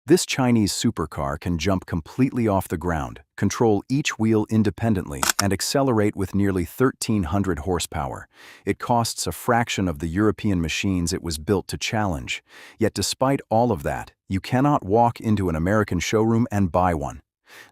This Chinese supercar can jump completely off the ground, control each wheel independently, and accelerate with nearly 1,300 horsepower. It costs a fraction of the European machines it was built to challenge. Yet despite all of that, you cannot walk into an American showroom and buy one.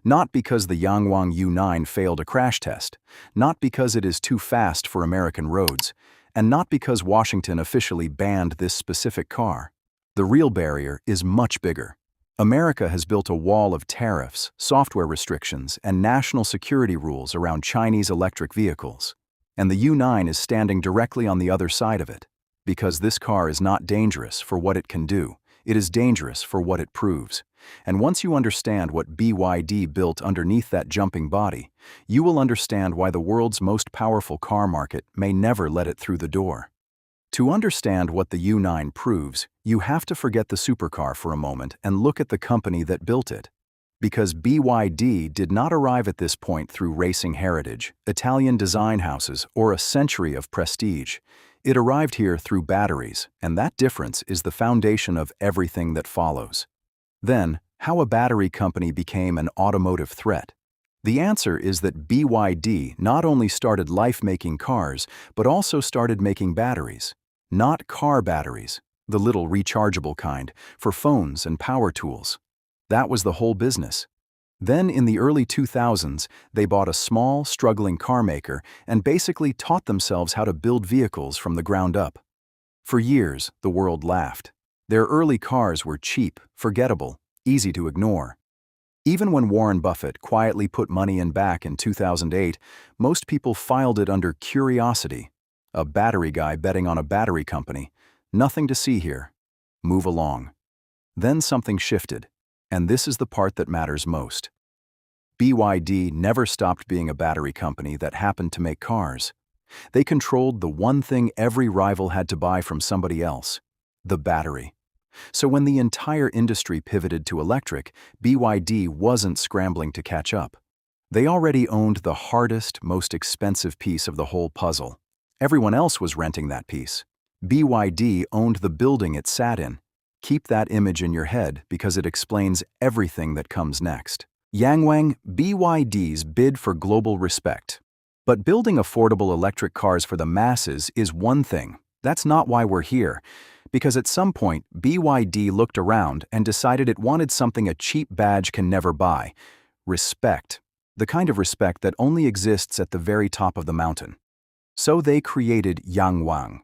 Not because the Yangwang U9 failed a crash test, not because it is too fast for American roads, and not because Washington officially banned this specific car. The real barrier is much bigger. America has built a wall of tariffs, software restrictions, and national security rules around Chinese electric vehicles. And the U9 is standing directly on the other side of it. Because this car is not dangerous for what it can do, it is dangerous for what it proves. And once you understand what BYD built underneath that jumping body, you will understand why the world's most powerful car market may never let it through the door. To understand what the U9 proves, you have to forget the supercar for a moment and look at the company that built it. Because BYD did not arrive at this point through racing heritage, Italian design houses, or a century of prestige. It arrived here through batteries, and that difference is the foundation of everything that follows. Then, how a battery company became an automotive threat. The answer is that BYD not only started life-making cars, but also started making batteries. Not car batteries, the little rechargeable kind, for phones and power tools. That was the whole business. Then in the early 2000s, they bought a small, struggling car maker and basically taught themselves how to build vehicles from the ground up. For years, the world laughed. Their early cars were cheap, forgettable, easy to ignore. Even when Warren Buffett quietly put money in back in 2008, most people filed it under curiosity. A battery guy betting on a battery company. Nothing to see here. Move along. Then something shifted, and this is the part that matters most. BYD never stopped being a battery company that happened to make cars. They controlled the one thing every rival had to buy from somebody else: the battery. So when the entire industry pivoted to electric, BYD wasn't scrambling to catch up. They already owned the hardest, most expensive piece of the whole puzzle. Everyone else was renting that piece. BYD owned the building it sat in. Keep that image in your head because it explains everything that comes next. Yangwang, BYD's bid for global respect. But building affordable electric cars for the masses is one thing. That's not why we're here. Because at some point, BYD looked around and decided it wanted something a cheap badge can never buy: respect. The kind of respect that only exists at the very top of the mountain. So they created Yangwang.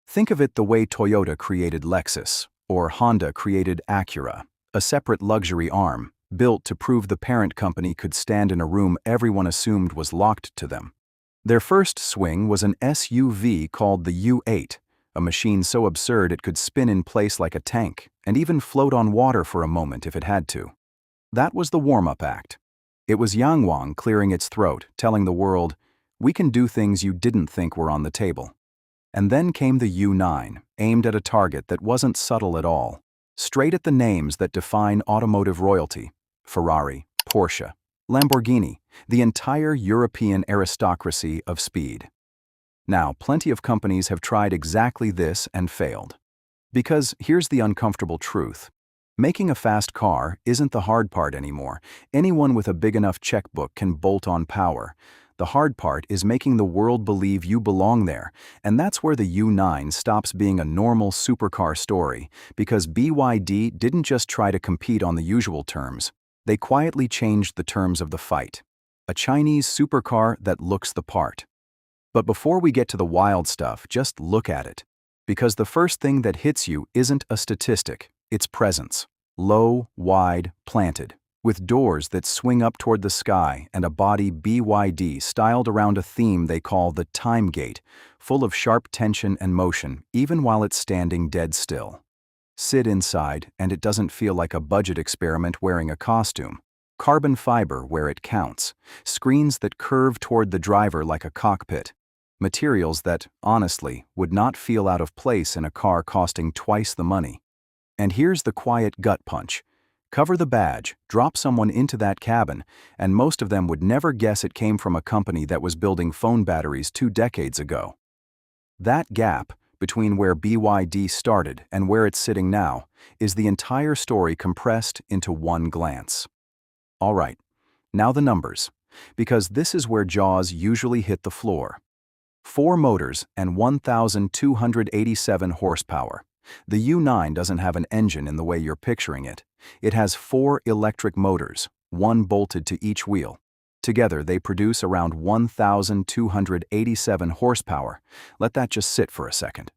Think of it the way Toyota created Lexus, or Honda created Acura, a separate luxury arm, built to prove the parent company could stand in a room everyone assumed was locked to them. Their first swing was an SUV called the U8, a machine so absurd it could spin in place like a tank, and even float on water for a moment if it had to. That was the warm-up act. It was Yangwang clearing its throat, telling the world, "We can do things you didn't think were on the table." And then came the U9, aimed at a target that wasn't subtle at all, straight at the names that define automotive royalty: Ferrari, Porsche, Lamborghini, the entire European aristocracy of speed. Now, plenty of companies have tried exactly this and failed. Because here's the uncomfortable truth. Making a fast car isn't the hard part anymore. Anyone with a big enough checkbook can bolt on power. The hard part is making the world believe you belong there, and that's where the U9 stops being a normal supercar story, because BYD didn't just try to compete on the usual terms. They quietly changed the terms of the fight. A Chinese supercar that looks the part. But before we get to the wild stuff, just look at it. Because the first thing that hits you isn't a statistic, it's presence. Low, wide, planted. With doors that swing up toward the sky and a body BYD styled around a theme they call the time gate, full of sharp tension and motion, even while it's standing dead still. Sit inside, and it doesn't feel like a budget experiment wearing a costume. Carbon fiber where it counts. Screens that curve toward the driver like a cockpit. Materials that, honestly, would not feel out of place in a car costing twice the money. And here's the quiet gut punch. Cover the badge, drop someone into that cabin, and most of them would never guess it came from a company that was building phone batteries 2 decades ago. That gap, between where BYD started and where it's sitting now, is the entire story compressed into one glance. All right, now the numbers, because this is where jaws usually hit the floor. 4 motors and 1,287 horsepower. The U9 doesn't have an engine in the way you're picturing it. It has 4 electric motors, one bolted to each wheel. Together, they produce around 1,287 horsepower. Let that just sit for a second.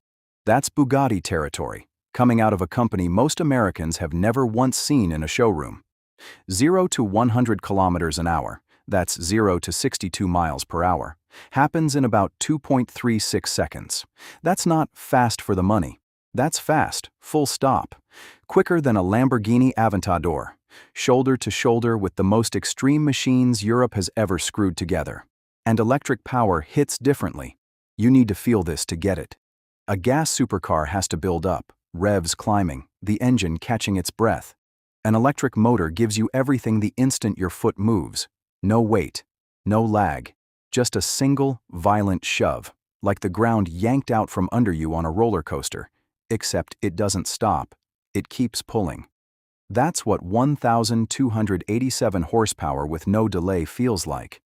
That's Bugatti territory, coming out of a company most Americans have never once seen in a showroom. 0 to 100 kilometers an hour, that's 0 to 62 miles per hour, happens in about 2.36 seconds. That's not fast for the money. That's fast, full stop. Quicker than a Lamborghini Aventador. Shoulder to shoulder with the most extreme machines Europe has ever screwed together. And electric power hits differently. You need to feel this to get it. A gas supercar has to build up, revs climbing, the engine catching its breath. An electric motor gives you everything the instant your foot moves. No weight, no lag, just a single, violent shove, like the ground yanked out from under you on a roller coaster, except it doesn't stop, it keeps pulling. That's what 1,287 horsepower with no delay feels like.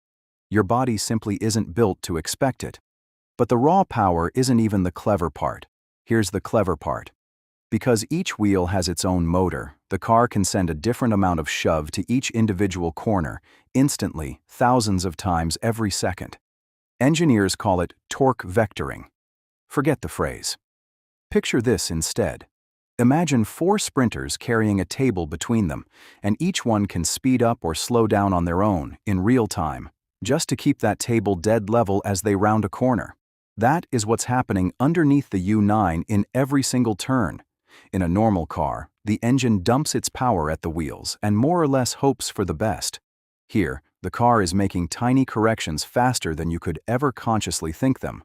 Your body simply isn't built to expect it. But the raw power isn't even the clever part. Here's the clever part. Because each wheel has its own motor, the car can send a different amount of shove to each individual corner, instantly, thousands of times every second. Engineers call it torque vectoring. Forget the phrase. Picture this instead. Imagine 4 sprinters carrying a table between them, and each one can speed up or slow down on their own, in real time, just to keep that table dead level as they round a corner. That is what's happening underneath the U9 in every single turn. In a normal car, the engine dumps its power at the wheels and more or less hopes for the best. Here, the car is making tiny corrections faster than you could ever consciously think them.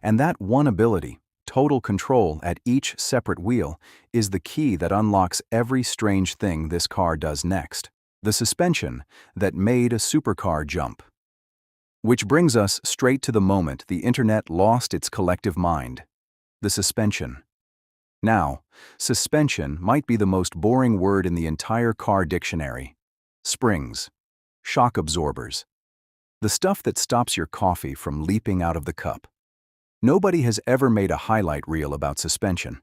And that one ability, total control at each separate wheel, is the key that unlocks every strange thing this car does next. The suspension that made a supercar jump. Which brings us straight to the moment the internet lost its collective mind. The suspension. Now, suspension might be the most boring word in the entire car dictionary. Springs. Shock absorbers. The stuff that stops your coffee from leaping out of the cup. Nobody has ever made a highlight reel about suspension.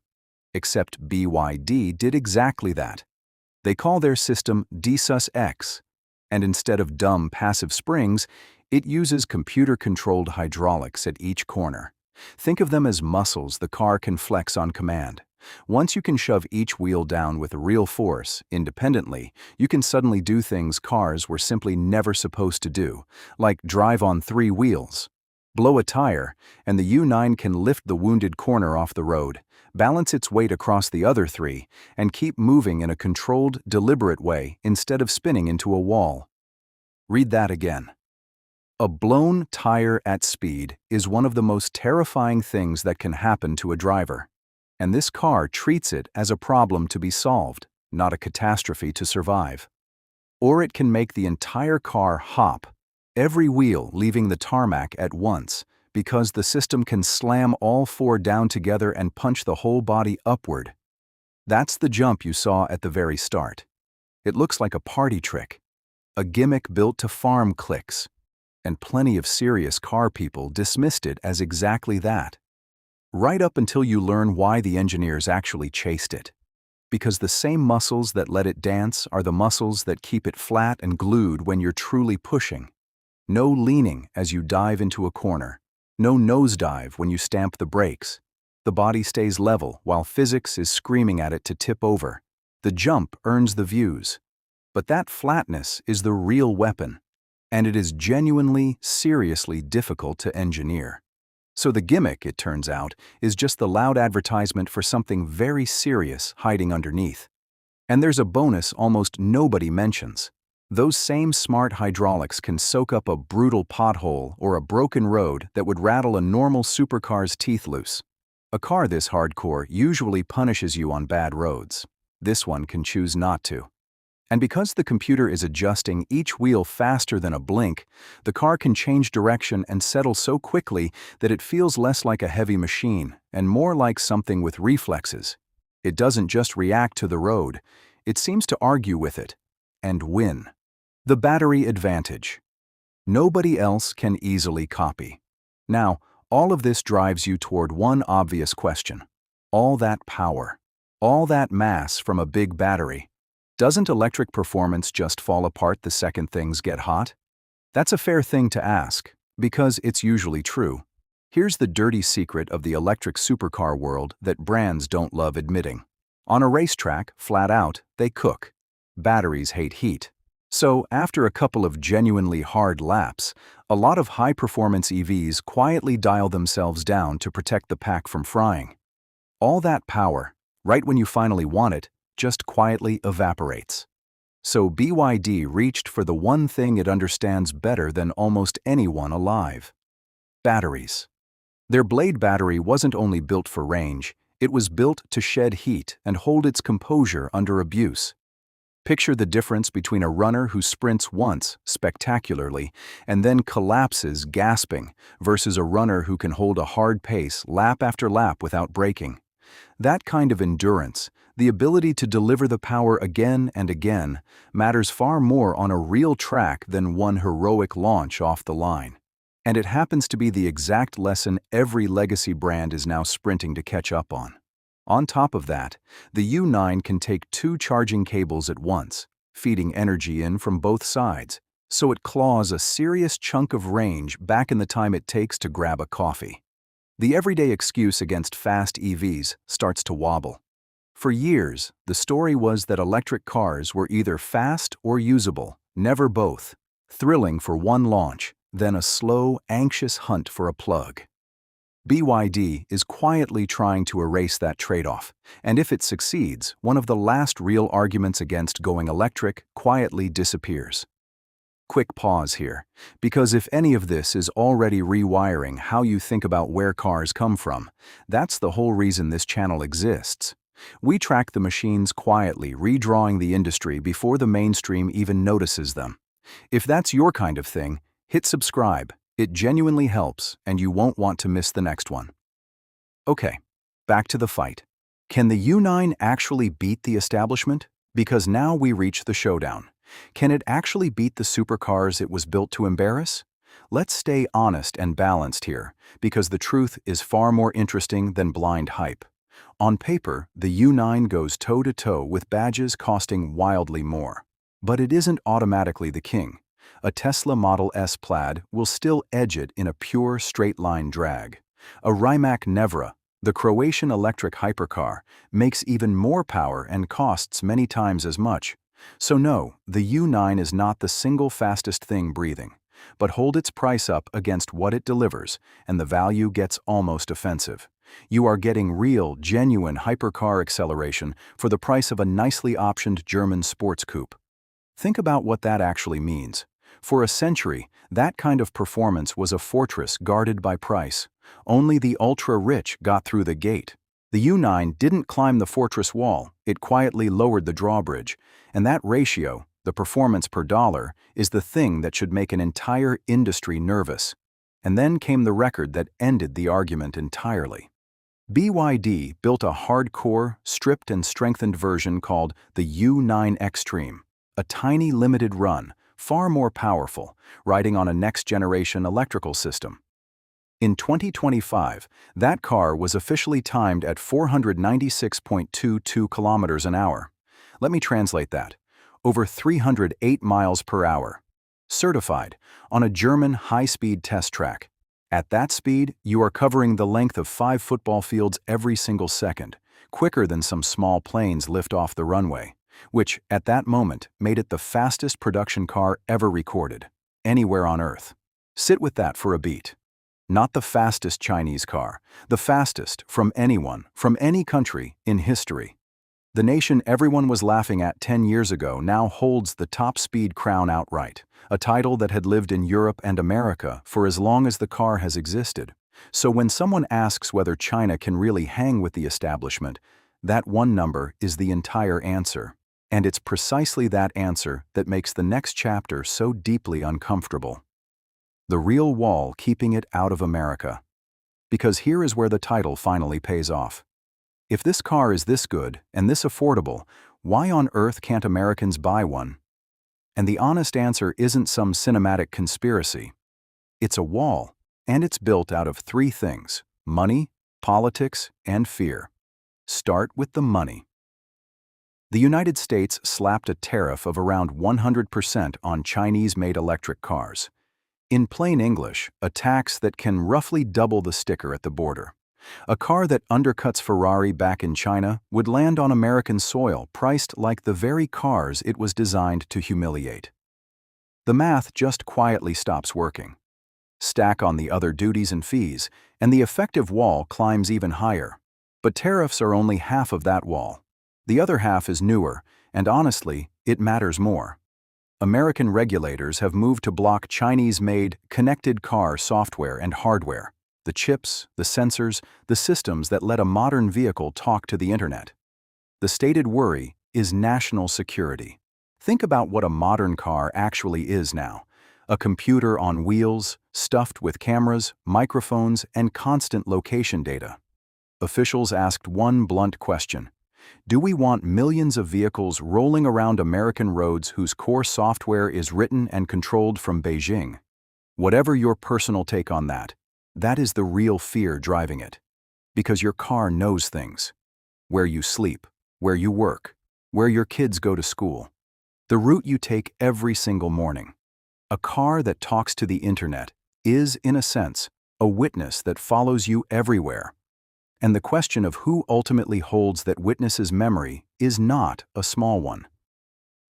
Except BYD did exactly that. They call their system DiSus-X, and instead of dumb passive springs, it uses computer-controlled hydraulics at each corner. Think of them as muscles the car can flex on command. Once you can shove each wheel down with real force, independently, you can suddenly do things cars were simply never supposed to do, like drive on 3 wheels. Blow a tire, and the U9 can lift the wounded corner off the road, balance its weight across the other 3, and keep moving in a controlled, deliberate way instead of spinning into a wall. Read that again. A blown tire at speed is one of the most terrifying things that can happen to a driver. And this car treats it as a problem to be solved, not a catastrophe to survive. Or it can make the entire car hop, every wheel leaving the tarmac at once, because the system can slam all 4 down together and punch the whole body upward. That's the jump you saw at the very start. It looks like a party trick, a gimmick built to farm clicks, and plenty of serious car people dismissed it as exactly that. Right up until you learn why the engineers actually chased it. Because the same muscles that let it dance are the muscles that keep it flat and glued when you're truly pushing. No leaning as you dive into a corner. No nosedive when you stamp the brakes. The body stays level while physics is screaming at it to tip over. The jump earns the views. But that flatness is the real weapon. And it is genuinely, seriously difficult to engineer. So the gimmick, it turns out, is just the loud advertisement for something very serious hiding underneath. And there's a bonus almost nobody mentions. Those same smart hydraulics can soak up a brutal pothole or a broken road that would rattle a normal supercar's teeth loose. A car this hardcore usually punishes you on bad roads. This one can choose not to. And because the computer is adjusting each wheel faster than a blink, the car can change direction and settle so quickly that it feels less like a heavy machine and more like something with reflexes. It doesn't just react to the road, it seems to argue with it and win. The battery advantage. Nobody else can easily copy. Now, all of this drives you toward one obvious question. All that power, all that mass from a big battery. Doesn't electric performance just fall apart the second things get hot? That's a fair thing to ask, because it's usually true. Here's the dirty secret of the electric supercar world that brands don't love admitting. On a racetrack, flat out, they cook. Batteries hate heat. So, after a couple of genuinely hard laps, a lot of high-performance EVs quietly dial themselves down to protect the pack from frying. All that power, right when you finally want it, just quietly evaporates. So BYD reached for the one thing it understands better than almost anyone alive: batteries. Their Blade battery wasn't only built for range, it was built to shed heat and hold its composure under abuse. Picture the difference between a runner who sprints once, spectacularly, and then collapses gasping, versus a runner who can hold a hard pace lap after lap without breaking. That kind of endurance, the ability to deliver the power again and again, matters far more on a real track than one heroic launch off the line. And it happens to be the exact lesson every legacy brand is now sprinting to catch up on. On top of that, the U9 can take 2 charging cables at once, feeding energy in from both sides, so it claws a serious chunk of range back in the time it takes to grab a coffee. The everyday excuse against fast EVs starts to wobble. For years, the story was that electric cars were either fast or usable, never both. Thrilling for one launch, then a slow, anxious hunt for a plug. BYD is quietly trying to erase that trade-off, and if it succeeds, one of the last real arguments against going electric quietly disappears. Quick pause here, because if any of this is already rewiring how you think about where cars come from, that's the whole reason this channel exists. We track the machines quietly redrawing the industry before the mainstream even notices them. If that's your kind of thing, hit subscribe. It genuinely helps, and you won't want to miss the next one. Okay, back to the fight. Can the U9 actually beat the establishment? Because now we reach the showdown. Can it actually beat the supercars it was built to embarrass? Let's stay honest and balanced here, because the truth is far more interesting than blind hype. On paper, the U9 goes toe-to-toe with badges costing wildly more. But it isn't automatically the king. A Tesla Model S Plaid will still edge it in a pure straight-line drag. A Rimac Nevra, the Croatian electric hypercar, makes even more power and costs many times as much. So no, the U9 is not the single fastest thing breathing. But hold its price up against what it delivers, and the value gets almost offensive. You are getting real, genuine hypercar acceleration for the price of a nicely optioned German sports coupe. Think about what that actually means. For a century, that kind of performance was a fortress guarded by price. Only the ultra-rich got through the gate. The U9 didn't climb the fortress wall, it quietly lowered the drawbridge, and that ratio, the performance per dollar, is the thing that should make an entire industry nervous. And then came the record that ended the argument entirely. BYD built a hardcore, stripped and strengthened version called the U9 Xtreme, a tiny limited run, far more powerful, riding on a next-generation electrical system. In 2025, that car was officially timed at 496.22 kilometers an hour. Let me translate that. Over 308 miles per hour. Certified, on a German high-speed test track. At that speed, you are covering the length of 5 football fields every single second, quicker than some small planes lift off the runway, which, at that moment, made it the fastest production car ever recorded, anywhere on Earth. Sit with that for a beat. Not the fastest Chinese car, the fastest from anyone, from any country, in history. The nation everyone was laughing at 10 years ago now holds the top speed crown outright, a title that had lived in Europe and America for as long as the car has existed. So when someone asks whether China can really hang with the establishment, that one number is the entire answer. And it's precisely that answer that makes the next chapter so deeply uncomfortable. The real wall keeping it out of America. Because here is where the title finally pays off. If this car is this good and this affordable, why on earth can't Americans buy one? And the honest answer isn't some cinematic conspiracy. It's a wall, and it's built out of three things: money, politics, and fear. Start with the money. The United States slapped a tariff of around 100% on Chinese-made electric cars. In plain English, a tax that can roughly double the sticker at the border. A car that undercuts Ferrari back in China would land on American soil priced like the very cars it was designed to humiliate. The math just quietly stops working. Stack on the other duties and fees, and the effective wall climbs even higher. But tariffs are only half of that wall. The other half is newer, and honestly, it matters more. American regulators have moved to block Chinese-made connected car software and hardware, the chips, the sensors, the systems that let a modern vehicle talk to the internet. The stated worry is national security. Think about what a modern car actually is now. A computer on wheels, stuffed with cameras, microphones, and constant location data. Officials asked one blunt question: do we want millions of vehicles rolling around American roads whose core software is written and controlled from Beijing? Whatever your personal take on that, that is the real fear driving it. Because your car knows things. Where you sleep, where you work, where your kids go to school. The route you take every single morning. A car that talks to the internet is, in a sense, a witness that follows you everywhere. And the question of who ultimately holds that witness's memory is not a small one.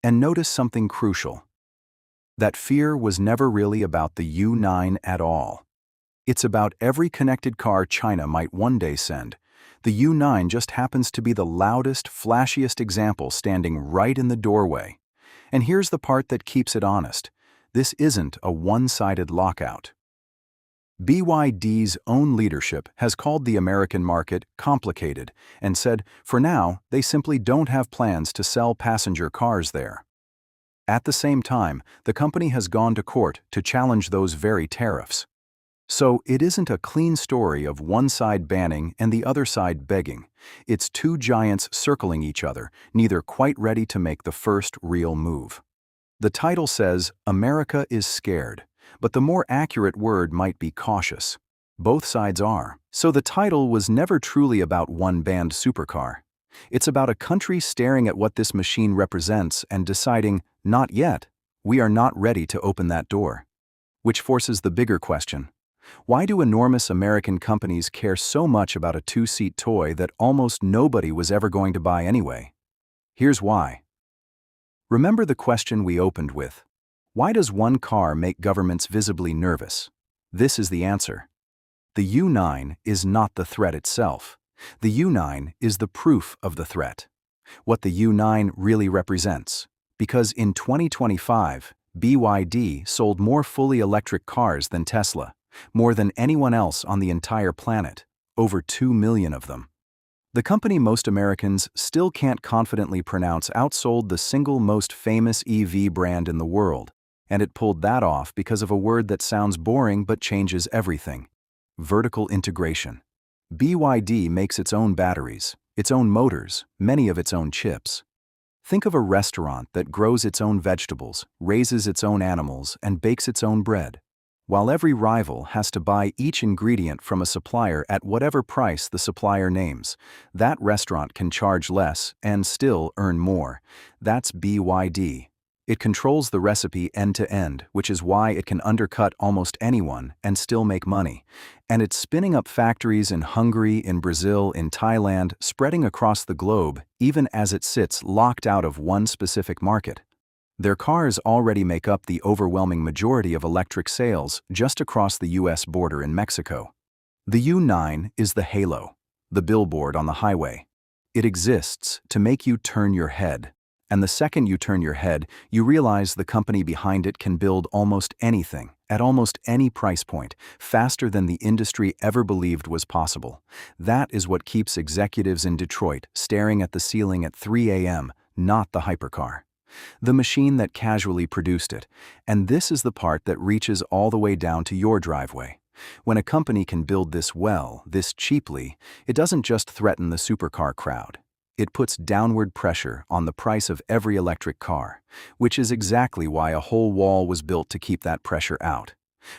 And notice something crucial. That fear was never really about the U9 at all. It's about every connected car China might one day send. The U9 just happens to be the loudest, flashiest example standing right in the doorway. And here's the part that keeps it honest. This isn't a one-sided lockout. BYD's own leadership has called the American market complicated and said, for now, they simply don't have plans to sell passenger cars there. At the same time, the company has gone to court to challenge those very tariffs. So it isn't a clean story of one side banning and the other side begging. It's two giants circling each other, neither quite ready to make the first real move. The title says, America is scared. But the more accurate word might be cautious. Both sides are. So the title was never truly about one banned supercar. It's about a country staring at what this machine represents and deciding, not yet, we are not ready to open that door. Which forces the bigger question. Why do enormous American companies care so much about a two-seat toy that almost nobody was ever going to buy anyway? Here's why. Remember the question we opened with. Why does one car make governments visibly nervous? This is the answer. The U9 is not the threat itself. The U9 is the proof of the threat. What the U9 really represents. Because in 2025, BYD sold more fully electric cars than Tesla, more than anyone else on the entire planet, over 2 million of them. The company most Americans still can't confidently pronounce outsold the single most famous EV brand in the world. And it pulled that off because of a word that sounds boring but changes everything. Vertical integration. BYD makes its own batteries, its own motors, many of its own chips. Think of a restaurant that grows its own vegetables, raises its own animals, and bakes its own bread. While every rival has to buy each ingredient from a supplier at whatever price the supplier names, that restaurant can charge less and still earn more. That's BYD. It controls the recipe end to end, which is why it can undercut almost anyone and still make money. And it's spinning up factories in Hungary, in Brazil, in Thailand, spreading across the globe, even as it sits locked out of one specific market. Their cars already make up the overwhelming majority of electric sales just across the US border in Mexico. The U9 is the halo, the billboard on the highway. It exists to make you turn your head. And the second you turn your head, you realize the company behind it can build almost anything, at almost any price point, faster than the industry ever believed was possible. That is what keeps executives in Detroit staring at the ceiling at 3 a.m., not the hypercar. The machine that casually produced it. And this is the part that reaches all the way down to your driveway. When a company can build this well, this cheaply, it doesn't just threaten the supercar crowd. It puts downward pressure on the price of every electric car, which is exactly why a whole wall was built to keep that pressure out.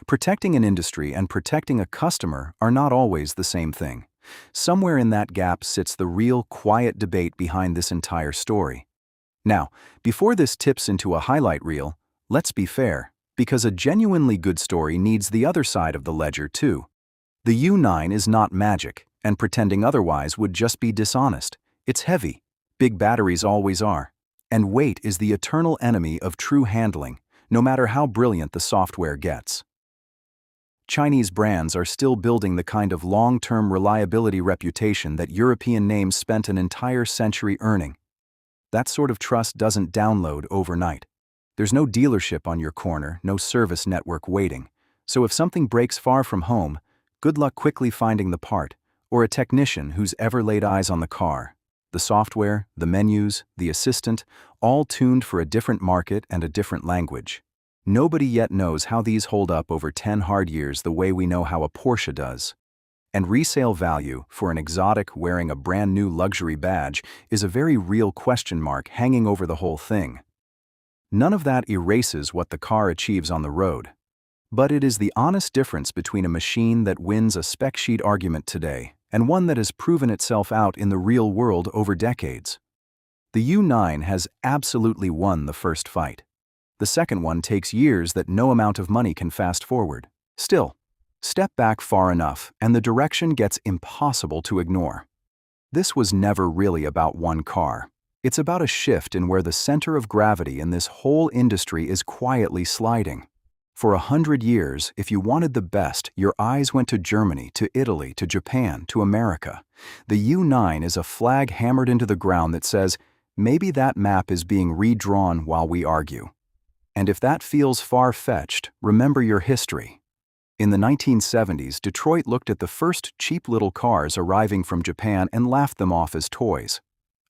Protecting an industry and protecting a customer are not always the same thing. Somewhere in that gap sits the real, quiet debate behind this entire story. Now, before this tips into a highlight reel, let's be fair, because a genuinely good story needs the other side of the ledger too. The U9 is not magic, and pretending otherwise would just be dishonest. It's heavy. Big batteries always are. And weight is the eternal enemy of true handling, no matter how brilliant the software gets. Chinese brands are still building the kind of long-term reliability reputation that European names spent an entire century earning. That sort of trust doesn't download overnight. There's no dealership on your corner, no service network waiting. So if something breaks far from home, good luck quickly finding the part, or a technician who's ever laid eyes on the car. The software, the menus, the assistant, all tuned for a different market and a different language. Nobody yet knows how these hold up over 10 hard years the way we know how a Porsche does. And resale value for an exotic wearing a brand new luxury badge is a very real question mark hanging over the whole thing. None of that erases what the car achieves on the road. But it is the honest difference between a machine that wins a spec sheet argument today and one that has proven itself out in the real world over decades. The U9 has absolutely won the first fight. The second one takes years that no amount of money can fast forward. Still, step back far enough and the direction gets impossible to ignore. This was never really about one car. It's about a shift in where the center of gravity in this whole industry is quietly sliding. For 100 years, if you wanted the best, your eyes went to Germany, to Italy, to Japan, to America. The U9 is a flag hammered into the ground that says, maybe that map is being redrawn while we argue. And if that feels far-fetched, remember your history. In the 1970s, Detroit looked at the first cheap little cars arriving from Japan and laughed them off as toys.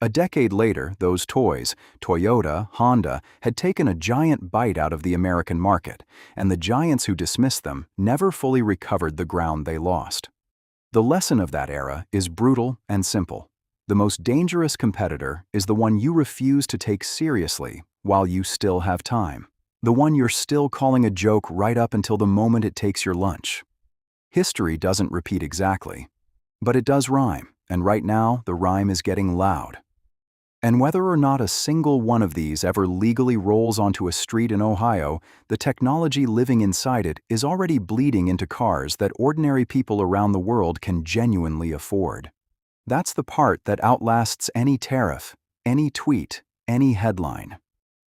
A decade later, those toys, Toyota, Honda, had taken a giant bite out of the American market, and the giants who dismissed them never fully recovered the ground they lost. The lesson of that era is brutal and simple. The most dangerous competitor is the one you refuse to take seriously while you still have time. The one you're still calling a joke right up until the moment it takes your lunch. History doesn't repeat exactly, but it does rhyme, and right now the rhyme is getting loud. And whether or not a single one of these ever legally rolls onto a street in Ohio, the technology living inside it is already bleeding into cars that ordinary people around the world can genuinely afford. That's the part that outlasts any tariff, any tweet, any headline.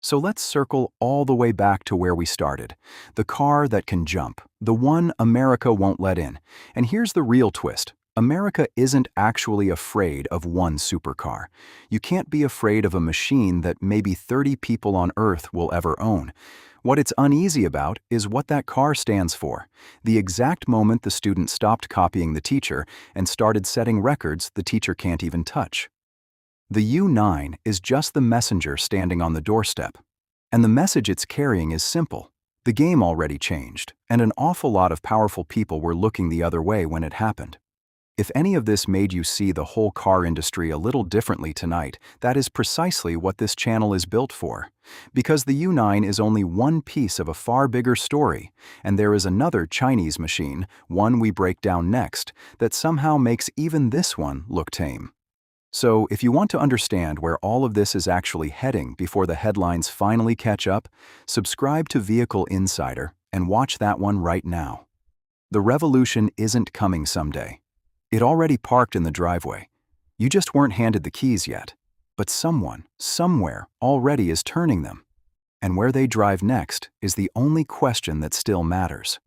So let's circle all the way back to where we started. The car that can jump, the one America won't let in. And here's the real twist. America isn't actually afraid of one supercar. You can't be afraid of a machine that maybe 30 people on Earth will ever own. What it's uneasy about is what that car stands for. The exact moment the student stopped copying the teacher and started setting records the teacher can't even touch. The U9 is just the messenger standing on the doorstep. And the message it's carrying is simple. The game already changed, and an awful lot of powerful people were looking the other way when it happened. If any of this made you see the whole car industry a little differently tonight, that is precisely what this channel is built for. Because the U9 is only one piece of a far bigger story, and there is another Chinese machine, one we break down next, that somehow makes even this one look tame. So, if you want to understand where all of this is actually heading before the headlines finally catch up, subscribe to Vehicle Insider and watch that one right now. The revolution isn't coming someday. It already parked in the driveway. You just weren't handed the keys yet. But someone, somewhere, already is turning them. And where they drive next is the only question that still matters.